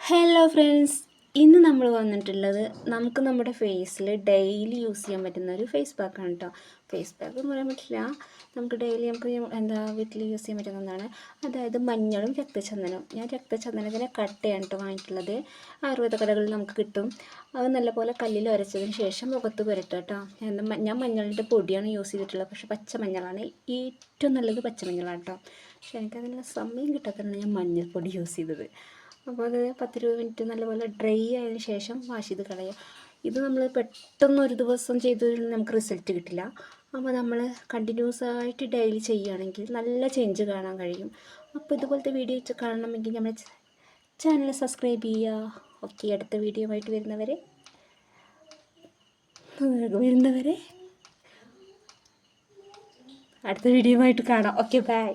Hello friends, ഇന്ന് നമ്മൾ വന്നിട്ടുള്ളത് നമുക്ക് നമ്മുടെ ഫേസിൽ ഡെയിലി യൂസ് ചെയ്യാൻ പറ്റുന്ന ഒരു ഫേസ് പാക്കാണ് കേട്ടോ. ഫേസ് പാക്ക് എന്ന് പറയാൻ പറ്റില്ല, നമുക്ക് ഡെയിലി നമുക്ക് വീട്ടിൽ യൂസ് ചെയ്യാൻ പറ്റുന്ന ഒന്നാണ്. അതായത് മഞ്ഞളും രക്തചന്ദനവും. ഞാൻ രക്തചന്ദനത്തിൻ്റെ കട്ടയാണ് കേട്ടോ വാങ്ങിയിട്ടുള്ളത്. ആയുർവേദ കടകളിൽ നമുക്ക് കിട്ടും. അത് നല്ലപോലെ കല്ലിൽ ഉരച്ചതിന് ശേഷം മുഖത്ത് പുരട്ടുക കേട്ടോ. ഞാൻ മഞ്ഞളിൻ്റെ പൊടിയാണ് യൂസ് ചെയ്തിട്ടുള്ളത്, പക്ഷേ പച്ചമഞ്ഞളാണ് ഏറ്റവും നല്ലത്. പച്ചമഞ്ഞളാണ് കേട്ടോ. പക്ഷേ എനിക്കതിനുള്ള സമയം കിട്ടാത്തതാണ് ഞാൻ മഞ്ഞൾപ്പൊടി യൂസ് ചെയ്തത്. അപ്പോൾ അത് 10-20 മിനിറ്റ് നല്ലപോലെ ഡ്രൈ ആയതിനു ശേഷം വാഷ് ചെയ്ത് കളയുക. ഇത് നമ്മൾ പെട്ടെന്ന് ഒരു ദിവസം ചെയ്ത് നമുക്ക് റിസൾട്ട് കിട്ടില്ല. അപ്പോൾ നമ്മൾ കണ്ടിന്യൂസ് ആയിട്ട് ഡെയിലി ചെയ്യുകയാണെങ്കിൽ നല്ല ചേഞ്ച് കാണാൻ കഴിയും. അപ്പോൾ ഇതുപോലത്തെ വീഡിയോ കാണണമെങ്കിൽ നമ്മുടെ ചാനൽ സബ്സ്ക്രൈബ് ചെയ്യുക. ഓക്കെ, അടുത്ത വീഡിയോ ആയിട്ട് വരുന്നവരെ അടുത്ത വീഡിയോ ആയിട്ട് കാണാം. Okay, by.